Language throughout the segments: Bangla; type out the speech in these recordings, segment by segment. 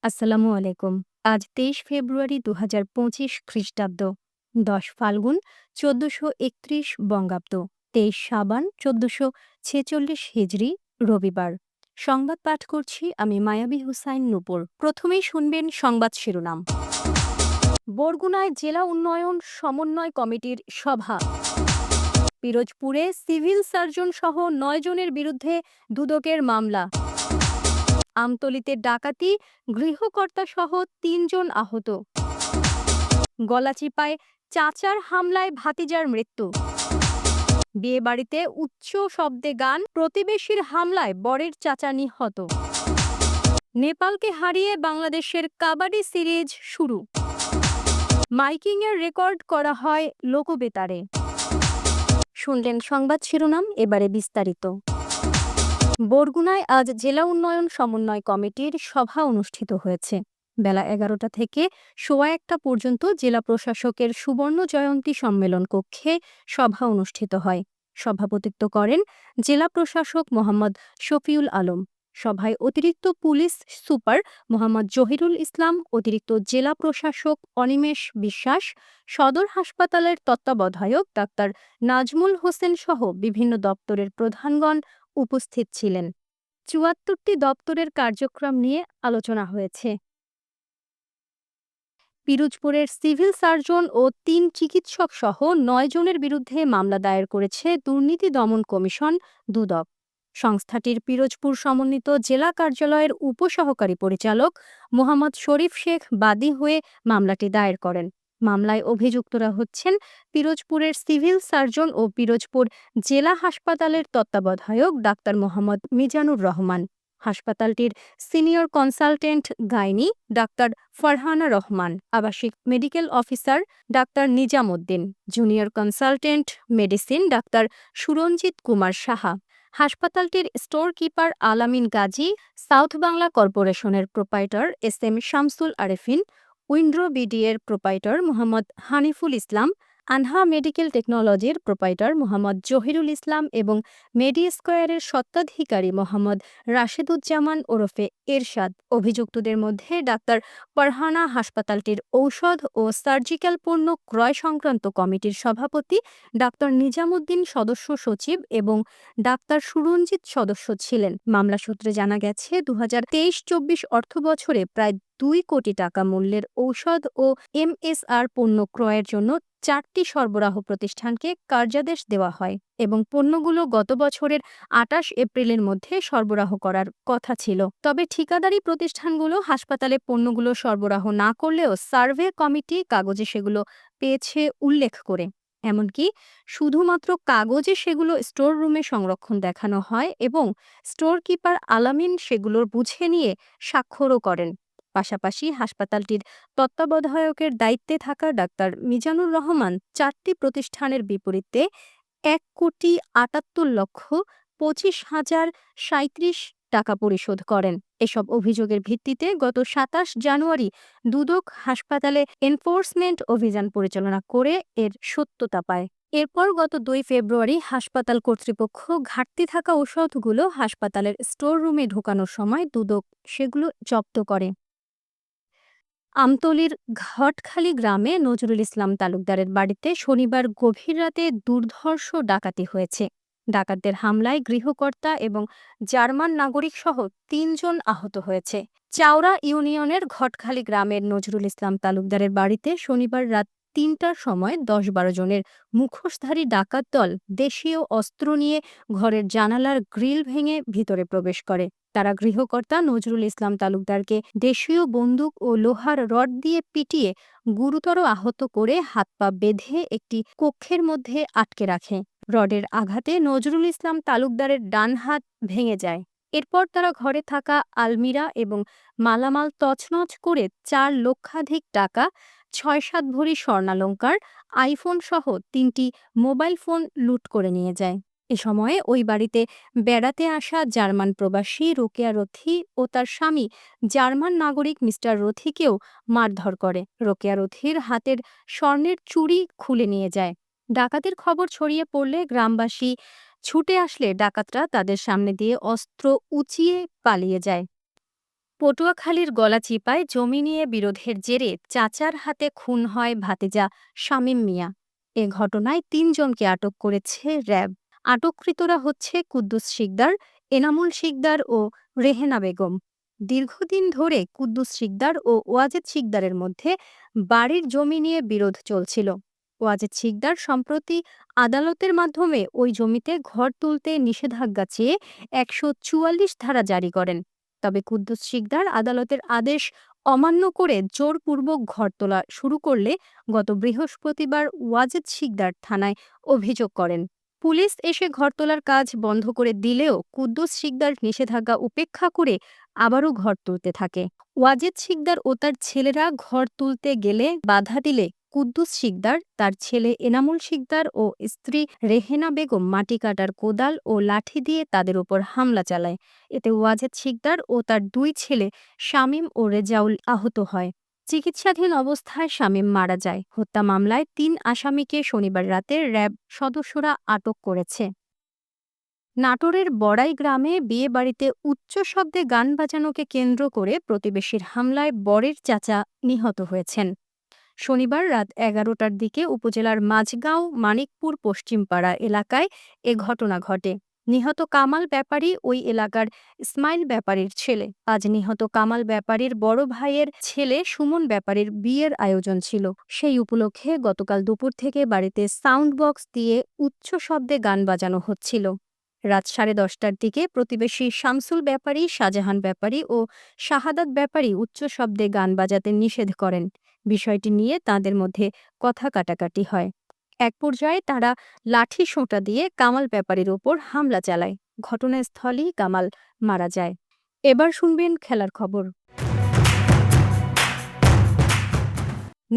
আসসালামু আলাইকুম। আজ ২৩ ফেব্রুয়ারি ২০২৫ খ্রিস্টাব্দ, ১০ ফাল্গুন ১৪৩১ বঙ্গাব্দ, ২৩ সাবান ১৪৪৬ হিজরি, রবিবার। সংবাদ পাঠ করছি আমি মায়াবী হুসাইন নূপুর। প্রথমেই শুনবেন সংবাদ শিরোনাম। বরগুনায় জেলা উন্নয়ন সমন্বয় কমিটির সভা। পিরোজপুরে সিভিল সার্জন সহ ৯ জনের বিরুদ্ধে দুদকের মামলা। আমতলীতে ডাকাতি, গৃহকর্তা সহ ৩ জন আহত। গলাচিপায় চাচার হামলায় ভাতিজার মৃত্যু। বিয়েবাড়িতে উচ্চ শব্দে গান, প্রতিবেশীর হামলায় বরের চাচা নিহত। নেপালকে হারিয়ে বাংলাদেশের কাবাডি সিরিজ শুরু। মাইকিংয়ের রেকর্ড করা হয় লোকবেতারে। শুনলেন সংবাদ শিরোনাম, এবারে বিস্তারিত। বরগুনায় আজ জেলা উন্নয়ন সমন্বয় কমিটির সভা অনুষ্ঠিত হয়েছে। বেলা ১১টা থেকে ১:১ পর্যন্ত জেলা প্রশাসকের সুবর্ণ জয়ন্তী সম্মেলন কক্ষে সভা অনুষ্ঠিত হয়। সভাপতিত্ব করেন জেলা প্রশাসক মোহাম্মদ শফিউল আলম। সভায় অতিরিক্ত পুলিশ সুপার মোহাম্মদ জহিরুল ইসলাম, অতিরিক্ত জেলা প্রশাসক অনিমেষ বিশ্বাস, সদর হাসপাতালের তত্ত্বাবধায়ক ডাক্তার নাজমুল হোসেন সহ বিভিন্ন দপ্তরের প্রধানগণ উপস্থিত ছিলেন। ৭৪টি দপ্তরের কার্যক্রম নিয়ে আলোচনা হয়েছে। পিরোজপুরের সিভিল সার্জন ও ৩ চিকিৎসক সহ ৯ জনের বিরুদ্ধে মামলা দায়ের করেছে দুর্নীতি দমন কমিশন, দুদক। সংস্থাটির পিরোজপুর সমন্বিত জেলা কার্যালয়ের উপসহকারী পরিচালক মোহাম্মদ শরীফ শেখ বাদী হয়ে মামলাটি দায়ের করেন। মামলায় অভিযুক্তরা হচ্ছেন পিরোজপুরের সিভিল সার্জন ও পিরোজপুর জেলা হাসপাতালের তত্ত্বাবধায়ক ডাক্তার মোহাম্মদ মিজানুর রহমান, হাসপাতালটির senior consultant gynae doctor Farhana Rahman, আবাসিক medical officer doctor Nizam Uddin, junior consultant medicine doctor Suranjit Kumar Saha, হাসপাতালটির store keeper Alamin Gazi, south Bangla কর্পোরেশনের প্রোপাইটর এস.এম. শামসুল আরেফিন, উইন্ড্রো বিডিএর প্রোপাইটর মোহাম্মদ হানিফুল ইসলাম, আনহা মেডিকেল টেকনোলজির প্রোপাইটর মোহাম্মদ জহিরুল ইসলাম এবং মেডিস্কোয়ারের স্বত্বাধিকারী মোহাম্মদ রাশেদুজ্জামান ওরফে এরশাদ। অভিযুক্তদের মধ্যে ডাক্তার ফারহানা হাসপাতালটির ঔষধ ও সার্জিক্যাল পণ্য ক্রয় সংক্রান্ত কমিটির সভাপতি, ডাক্তার নিজামুদ্দিন সদস্য সচিব এবং ডাক্তার সুরঞ্জিত সদস্য ছিলেন। মামলা সূত্রে জানা গেছে, ২০২৩-২৪ অর্থবছরে প্রায় ২ কোটি টাকা মূল্যের ঔষধ ও এমএসআর পণ্য ক্রয়ের জন্য ৪টি সরবরাহ প্রতিষ্ঠানকে কার্যাদেশ দেওয়া হয় এবং পণ্যগুলো গত বছরের ২৮ এপ্রিলের মধ্যে সরবরাহ করার কথা ছিল। তবে ঠিকাদারি প্রতিষ্ঠানগুলো হাসপাতালে পণ্যগুলো সরবরাহ না করলেও সার্ভে কমিটি কাগজে সেগুলো পেয়েছে উল্লেখ করে। এমনকি শুধুমাত্র কাগজে সেগুলো স্টোর রুমে সংরক্ষণ দেখানো হয় এবং স্টোর কিপার আলামিন সেগুলোর বুঝে নিয়ে স্বাক্ষরও করেন। পাশাপাশি হাসপাতালটির তত্ত্বাবধায়কের দায়িত্বে থাকা ডাক্তার মিজানুর রহমান ৪টি প্রতিষ্ঠানের বিপরীতে ১,৭৮,২৫,০৩৭ টাকা পরিশোধ করেন। এসব অভিযোগের ভিত্তিতে গত ২৭ জানুয়ারি দুদক হাসপাতালে এনফোর্সমেন্ট অভিযান পরিচালনা করে এর সত্যতা পায়। এরপর গত ২ ফেব্রুয়ারি হাসপাতাল কর্তৃপক্ষ ঘাটতি থাকা ঔষধগুলো হাসপাতালের স্টোর রুমে ঢোকানোর সময় দুদক সেগুলো জব্দ করে। আমতলীর ঘটখালি গ্রামে নজরুল ইসলাম তালুকদারের বাড়িতে শনিবার গভীর রাতে দুর্ধর্ষ ডাকাতি হয়েছে। ডাকাতদের হামলায় গৃহকর্তা এবং জার্মান নাগরিক সহ ৩ জন আহত হয়েছে। চাওড়া ইউনিয়নের ঘটখালি গ্রামের নজরুল ইসলাম তালুকদারের বাড়িতে শনিবার রাত ৩টার সময় ১০-১২ জনের মুখোশধারী ডাকাত দল দেশীয় অস্ত্র নিয়ে ঘরের জানালার গ্রিল ভেঙে ভিতরে প্রবেশ করে। তারা গৃহকর্তা নজরুল ইসলাম তালুকদারকে দেশীয় বন্দুক ও লোহার রড দিয়ে পিটিয়ে গুরুতর আহত করে হাত পা বেঁধে একটি কক্ষের মধ্যে আটকে রাখে। রডের আঘাতে নজরুল ইসলাম তালুকদারের ডান হাত ভেঙে যায়। এরপর তারা ঘরে থাকা আলমিরা এবং মালামাল তছনছ করে ৪ লক্ষাধিক টাকা, ৬-৭ ভরি স্বর্ণালংকার, আইফোন সহ ৩টি মোবাইল ফোন লুট করে নিয়ে যায়। এ সময়ে ওই বাড়িতে বেড়াতে আসা জার্মান প্রবাসী রোকেয়া রথী ও তার স্বামী জার্মান নাগরিক মিস্টার রথীকেও মারধর করে। রোকেয়া রথীর হাতের স্বর্ণের চুড়ি খুলে নিয়ে যায়। ডাকাতের খবর ছড়িয়ে পড়লে গ্রামবাসী ছুটে আসলে ডাকাতরা তাদের সামনে দিয়ে অস্ত্র উঁচিয়ে পালিয়ে যায়। পটুয়াখালীর গলাচিপায় জমি নিয়ে বিরোধের জেরে চাচার হাতে খুন হয় ভাতিজা শামীম মিয়া। এ ঘটনায় ৩ জনকে আটক করেছে র্যাব। আটককৃতরা হচ্ছে কুদ্দুস শিকদার, এনামুল শিকদার ও রেহেনা বেগম। দীর্ঘদিন ধরে কুদ্দুস শিকদার ও ওয়াজেদ শিকদারের মধ্যে বাড়ির জমি নিয়ে বিরোধ চলছিল। ওয়াজেদ শিকদার সম্প্রতি আদালতের মাধ্যমে ওই জমিতে ঘর তুলতে নিষেধাজ্ঞা চেয়ে ১৪৪ ধারা জারি করেন। তবে কুদ্দুস শিকদার আদালতের আদেশ অমান্য করে জোরপূর্বক ঘর তোলা শুরু করলে গত বৃহস্পতিবার ওয়াজেদ শিকদার থানায় অভিযোগ করেন। পুলিশ এসে ঘর তোলার কাজ বন্ধ করে দিলেও কুদ্দুস শিকদার নিষেধাজ্ঞা উপেক্ষা করে আবারও ঘর তুলতে থাকে। ওয়াজেদ শিকদার ও তার ছেলেরা ঘর তুলতে গেলে বাধা দিলে কুদ্দুস শিকদার, তার ছেলে এনামুল শিকদার ও স্ত্রী রেহেনা বেগম মাটি কাটার কোদাল ও লাঠি দিয়ে তাদের উপর হামলা চালায়। এতে ওয়াজেদ শিকদার ও তার ২ ছেলে শামীম ও রেজাউল আহত হয়। চিকিৎসাধীন অবস্থায় শামীম মারা যায়। হত্যা মামলায় ৩ আসামিকে শনিবার রাতে র্যাব সদস্যরা আটক করেছে। নাটোরের বড়াই গ্রামে বিয়েবাড়িতে উচ্চ শব্দে গান বাজানোকে কেন্দ্র করে প্রতিবেশীর হামলায় বরের চাচা নিহত হয়েছেন। শনিবার রাত ১১টার দিকে উপজেলার মাঝগাঁও মানিকপুর পশ্চিমপাড়া এলাকায় এ ঘটনা ঘটে। নিহত কামাল ব্যাপারী ওই এলাকার ইসমাইল ব্যাপারীর ছেলে। আজ নিহত কামাল ব্যাপারীর বড় ভাইয়ের ছেলে সুমন ব্যাপারীর বিয়ের আয়োজন ছিল। সেই উপলক্ষে গতকাল দুপুর থেকে বাড়িতে সাউন্ড বক্স দিয়ে উচ্চ শব্দে গান বাজানো হচ্ছিল। রাত 10:30টার দিকে প্রতিবেশী শামসুল ব্যাপারী, শাহজাহান ব্যাপারী ও শাহাদাত ব্যাপারী উচ্চ শব্দে গান বাজাতে নিষেধ করেন। বিষয়টি নিয়ে তাঁদের মধ্যে কথা কাটাকাটি হয়। এক পর্যায়ে তারা লাঠি সোঁটা দিয়ে কামাল ব্যাপারীর ওপর হামলা চালায়। ঘটনাস্থলেই কামাল মারা যায়। এবার শুনবেন খেলার খবর।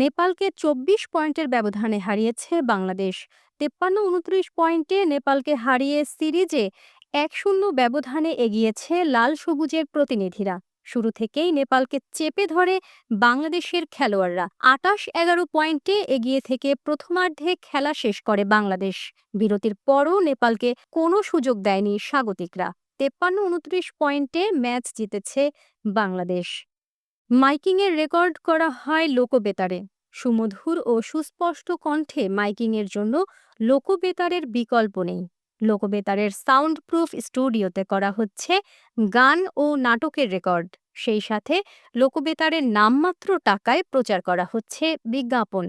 নেপালকে ২৪ পয়েন্টের ব্যবধানে হারিয়েছে বাংলাদেশ। ৫৩-২৯ পয়েন্টে নেপালকে হারিয়ে সিরিজে ১-০ ব্যবধানে এগিয়েছে লাল সবুজের প্রতিনিধিরা। শুরু থেকেই নেপালকে চেপে ধরে বাংলাদেশের খেলোয়াড়রা। ২৮-১১ পয়েন্টে এগিয়ে থেকে প্রথমার্ধে খেলা শেষ করে বাংলাদেশ। বিরতির পরও নেপালকে কোনো সুযোগ দেয়নি স্বাগতিকরা। ৫৩-২৯ পয়েন্টে ম্যাচ জিতেছে বাংলাদেশ। মাইকিংয়ের রেকর্ড করা হয় লোকবেতারে। সুমধুর ও সুস্পষ্ট কণ্ঠে মাইকিংয়ের জন্য লোকবেতারের বিকল্প নেই। লোকবেতারের সাউন্ড প্রুফ স্টুডিওতে করা হচ্ছে গান ও নাটকের রেকর্ড। সেই সাথে লোকবেতারের নামমাত্র টাকায় প্রচার করা হচ্ছে বিজ্ঞাপন।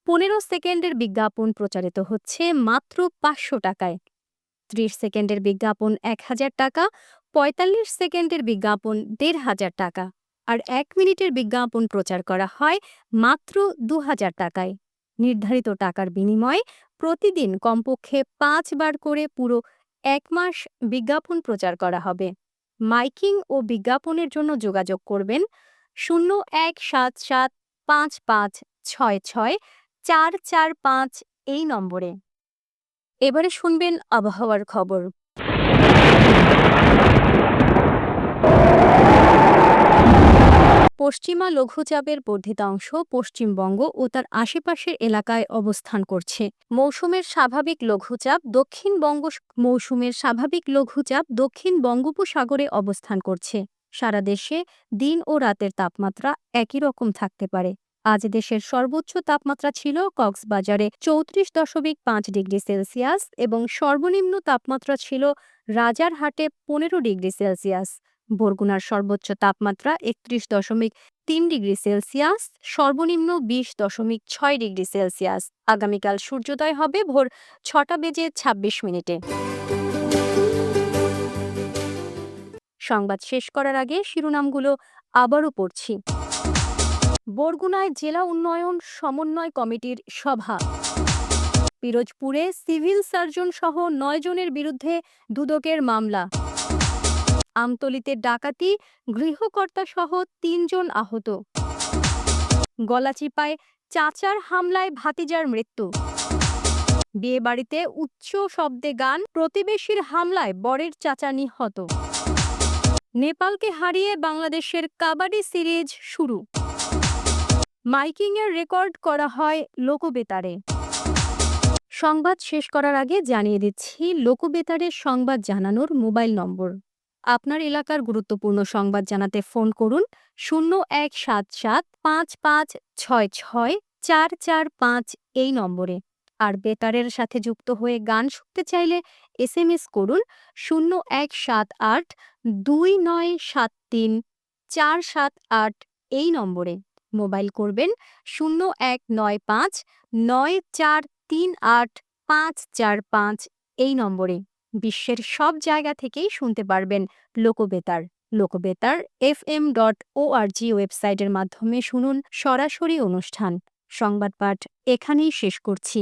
১৫ সেকেন্ডের বিজ্ঞাপন প্রচারিত হচ্ছে মাত্র ৫০০ টাকায়। ৩০ সেকেন্ডের বিজ্ঞাপন ১,০০০ টাকা, ৪৫ সেকেন্ডের বিজ্ঞাপন ১,৫০০ টাকা, আর ১ মিনিটের বিজ্ঞাপন প্রচার করা হয় মাত্র ২,০০০ টাকায়। নির্ধারিত টাকার বিনিময়ে প্রতিদিন কমপক্ষে ৫ বার করে পুরো ১ মাস বিজ্ঞাপন প্রচার করা হবে। মাইকিং ও বিজ্ঞাপনের জন্য যোগাযোগ করবেন ০১-৭৭-৫৫৬৬-৪৪৫ এই নম্বরে। এবারে শুনবেন আবহাওয়ার খবর। পশ্চিমা লঘুচাপের বর্ধিতাংশ পশ্চিমবঙ্গ ও তার আশেপাশের এলাকায় অবস্থান করছে। মৌসুমের স্বাভাবিক লঘুচাপ দক্ষিণ বঙ্গোপসাগরে অবস্থান করছে। সারা দেশে দিন ও রাতের তাপমাত্রা একই রকম থাকতে পারে। আজ দেশের সর্বোচ্চ তাপমাত্রা ছিল কক্সবাজারে ৩৪.৫ ডিগ্রি সেলসিয়াস এবং সর্বনিম্ন তাপমাত্রা ছিল রাজারহাটে ১৫ ডিগ্রি সেলসিয়াস। বরগুনার সর্বোচ্চ তাপমাত্রা ৩১.৩ ডিগ্রি সেলসিয়াস, সর্বনিম্ন ২০.৬ ডিগ্রি সেলসিয়াস। আগামীকাল সূর্যোদয় হবে ভোর ৬টা বেজে ২৬ মিনিটে। সংবাদ শেষ করার আগে শিরোনামগুলো আবারও পড়ছি। বরগুনায় জেলা উন্নয়ন সমন্বয় কমিটির সভা। পিরোজপুরে সিভিল সার্জন সহ ৯ জনের বিরুদ্ধে দুদকের মামলা। আমতলীতে ডাকাতি, গৃহকর্তা সহ ৩ জন আহত। গলাচিপায় চাচার হামলায় ভাতিজার মৃত্যু। বিয়েবাড়িতে উচ্চ শব্দে গান, প্রতিবেশীর হামলায় বরের চাচা নিহত। নেপালকে হারিয়ে বাংলাদেশের কাবাডি সিরিজ শুরু। মাইকিংয়ের রেকর্ড করা হয় লোকবেতারে। সংবাদ শেষ করার আগে জানিয়ে দিচ্ছি লোকবেতারের সংবাদ জানানোর মোবাইল নম্বর আপনার এলাকার গুরুত্বপূর্ণ সংবাদ জানাতে ফোন করুন 0177 5566 445 এই নম্বরে। আর বেতারের সাথে যুক্ত হয়ে গান শুনতে চাইলে এসএমএস করুন 0178 2973 478 এই নম্বরে। মোবাইল করবেন 0195 9438 545 এই নম্বরে। বিশ্বের সব জায়গা থেকেই শুনতে পারবেন লোকবেতার। লোকবেতার fm.org ওয়েবসাইটের মাধ্যমে শুনুন সরাসরি অনুষ্ঠান। সংবাদ পাঠ এখানেই শেষ করছি।